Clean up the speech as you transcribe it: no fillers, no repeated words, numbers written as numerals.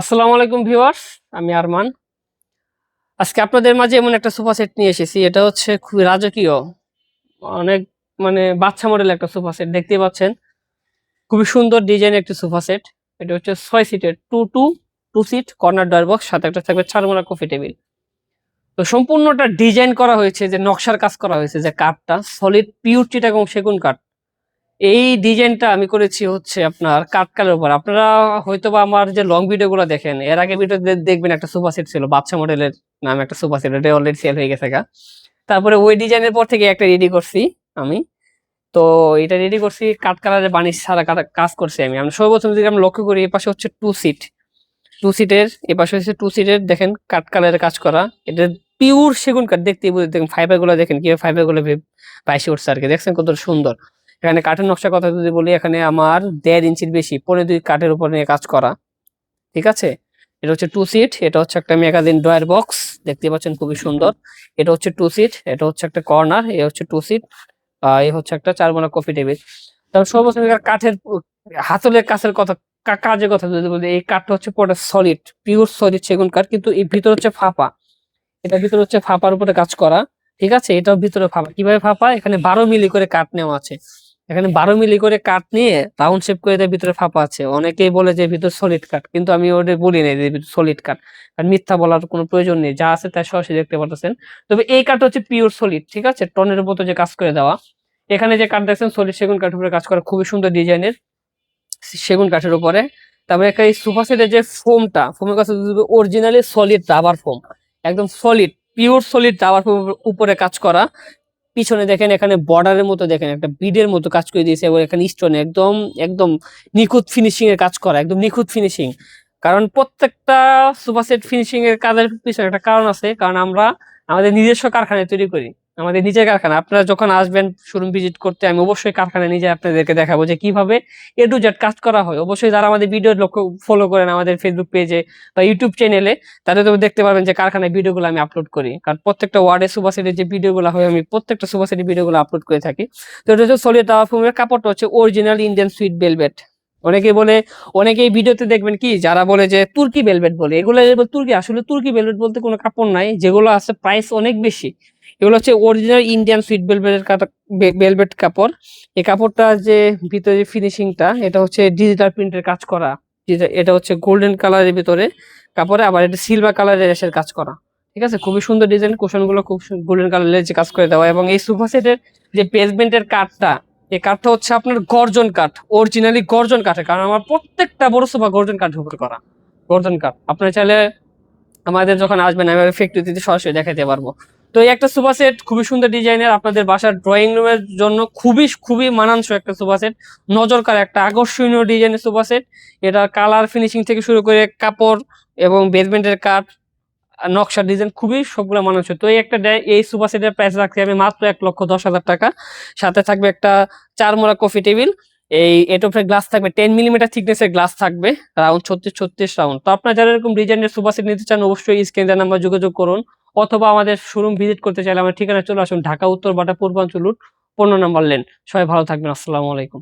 আসসালামু আলাইকুম ভিউয়ার্স, আমি আরমান। আজকে আপনাদের মাঝে এমন একটা সোফা সেট নিয়ে এসেছি। এটা হচ্ছে খুবই রাজকীয়, অনেক বাচ্চা মডেল একটা সোফা সেট দেখতেই পাচ্ছেন। খুবই সুন্দর ডিজাইন একটি সোফা সেট। এটা হচ্ছে 6 সিটের, two seat corner drawer box, সাথে একটা থাকবে চারমোনা কফি টেবিল। তো সম্পূর্ণটা ডিজাইন করা হয়েছে, যে নকশার কাজ করা হয়েছে, যে কাঠটা সলিড পিওর চিটাগং সেগুন কাঠ। এই ডিজাইনটা আমি করেছি হচ্ছে আপনার কাঠকালের উপর। আপনারা হয়তোবা আমার যে লং ভিডিও গুলো দেখেন, এর আগে ভিডিও দেখবেন একটা সোফা সেট ছিল বাচ্চা মডেলের নামে, একটা সোফা সেট, এটা অলরেডি সেল হয়ে গেছে গা। তারপরে ওই ডিজাইনের পর থেকে একটা রেডি করছি আমি। তো এটা রেডি করছি কাঠ কালারের বানিশ সারা কাজ করছি আমি সর্বপ্রথম যদি আমরা লক্ষ্য করি, এই পাশে হচ্ছে টু সিটের, এ পাশে হচ্ছে টু সিটের, দেখেন কাঠ কালারের কাজ করা। এটা পিওর সেগুন কাঠ, দেখতেই বুঝে, দেখেন ফাইবার গুলো দেখেন কিভাবে ফাইবার গুলো ভাইসে উঠছে আর কি, দেখছেন কত সুন্দর। এখানে কাঠের নকশার কথা যদি বলি, এখানে আমার 1.5 ইঞ্চির বেশি 2.5 কাঠের উপর নিয়ে কাজ করা। ঠিক আছে, এটা হচ্ছে টু সিট, এটা হচ্ছে একটা ম্যাগাজিন ড্রয়ার বক্স, দেখতে পাচ্ছেন খুবই সুন্দর। এটা হচ্ছে টু সিট, এটা হচ্ছে একটা কর্নার, এ হচ্ছে টু সিট, এই হচ্ছে একটা চারমোনা কফি টেবিল। তারপর সর্বোচ্চ কাঠের হাতলের কাছের কথা, কাজের কথা যদি বলি, এই কাঠটা হচ্ছে পুরোটা সলিড, পিওর সলিড সেগুন কাঠ, কিন্তু এই ভিতর হচ্ছে ফাঁপা। এটা ভিতরে হচ্ছে ফাঁপার উপরে কাজ করা। ঠিক আছে, এটাও ভিতরে ফাঁপা। কিভাবে ফাঁপা? এখানে 12 মিলি করে কাঠ নেওয়া আছে। এখানে 12 মিলি করে কাঠ নিয়ে রাউন্ড শেপ করে দেয়, ভিতরে ফাঁপা আছে। অনেকেই বলে যে ভিতর সলিড কাঠ, কিন্তু আমি ওটা বলি না যে সলিড কাঠ, কারণ মিথ্যা বলার কোনো প্রয়োজন নেই, যা আছে তাই সরাসরি দেখতে পাচ্ছেন। তবে এই কাঠ হচ্ছে পিওর সলিড, ঠিক আছে, টনের মতো যে কাজ করে দেওয়া। এখানে যে কাঠ দেখছেন সলিড সেগুন কাঠের উপরে কাজ করা, খুবই সুন্দর ডিজাইনের সেগুন কাঠের উপরে। তারপরে একটা এই সোফা সেটের যে ফোমের কাছে অরিজিনালি সলিড রাবার ফোম, একদম solid pure solid rubber foam উপরে কাজ করা। পিছনে দেখেন, এখানে বর্ডারের মতো দেখেন একটা বিডের মতো কাজ করে দিয়েছে, এবং এখানে স্টোনে একদম একদম নিখুঁত ফিনিশিং এর কাজ করা, একদম নিখুঁত ফিনিশিং। কারণ প্রত্যেকটা সোফা সেট ফিনিশিং এর কাজের পিছনে একটা কারণ আছে, কারণ আমরা আমাদের নিজস্ব কারখানায় তৈরি করি, আমাদের নিজের কারখানা। আপনারা যখন আসবেন শোরুম ভিজিট করতে, আমি অবশ্যই কারখানায় নিজে আপনাদেরকে দেখাবো যে কিভাবে A to Z কাজ করা হয়। অবশ্যই যারা আমাদের ভিডিও লক্ষ্য ফলো করেন আমাদের ফেসবুক পেজে বা ইউটিউব চ্যানেলে, তাদের তো দেখতে পারবেন যে কারখানায় ভিডিওগুলো আমি আপলোড করি, কারণ প্রত্যেকটা ওয়ার্ডে সোফা সেটের যে ভিডিওগুলো হয়, আমি প্রত্যেকটা সোফা সেটের ভিডিওগুলো আপলোড করে থাকি। তো এটা হচ্ছে সলিড রাবার ফোমের কাপড়টা হচ্ছে অরিজিনাল ইন্ডিয়ান সুইট ভেলভেট। অনেকে বলে, অনেকেই ভিডিওতে দেখবেন কি যারা বলে যে তুর্কি ভেলভেট বলে, এগুলো তুর্কি, আসলে তুর্কি ভেলভেট বলতে কোনো কাপড় নাই, যেগুলো আছে প্রাইস অনেক বেশি। এগুলো হচ্ছে অরিজিনাল ইন্ডিয়ান সুইট ভেলভেটের ভেলভেট কাপড়। এই কাপড়টা যে ভিতরে ফিনিশিংটা, এটা হচ্ছে ডিজিটাল প্রিন্টের কাজ করা। এটা হচ্ছে গোল্ডেন কালারের ভিতরে কাপড়ে, আবার এটা সিলভার কালারের এসে কাজ করা। ঠিক আছে, খুবই সুন্দর ডিজাইন, কুশন গুলো খুব গোল্ডেন কালারের যে কাজ করে দেওয়া। এবং এই সোফা সেটের যে বেসমেন্টের কাঠটা, এই কাঠটা হচ্ছে আপনার গর্জন কাঠ, অরিজিনালি গর্জন কাঠের, কারণ আমার প্রত্যেকটা বড় সোফা গর্জন কাঠের উপর করা। গর্জন কাঠ আপনার চাইলে আমাদের যখন আসবেন আমি ফ্যাক্টরিতে সরাসরি দেখাতে পারবো। তো এই একটা সোফা সেট খুবই সুন্দর ডিজাইনের, আপনাদের বাসার ড্রয়িং রুমের জন্য খুবই খুবই মানানসই একটা সোফা সেট, নজর কাড়া একটা আকর্ষণীয় ডিজাইনের সোফা সেট। এটা কালার ফিনিশিং থেকে শুরু করে কাপড় এবং বেসমেন্টের কাঠ, নকশা ডিজাইন খুবই সবগুলো মানানসই। তো এই সোফা সেটের প্রাইস রাখছি আমি মাত্র 1,10,000 টাকা। সাথে থাকবে একটা চারমোড়া কফি টেবিল। এর উপরে গ্লাস থাকবে, 10 মিলিমিটার থিকনেসের গ্লাস থাকবে, রাউন্ড 36 রাউন্ড। তো আপনারা যারা এরকম ডিজাইনের সোফা সেট নিতে চান, অবশ্যই স্ক্রিনে দেওয়া নাম্বার যোগাযোগ করুন, অথবা আমাদের শোরুম ভিজিট করতে চাইলে আমার ঠিকানা চলে আসুন, ঢাকা উত্তর বাটা পূর্বাঞ্চল রুট 15 নম্বর লেন। সবাই ভালো থাকবেন, আসসালামু আলাইকুম।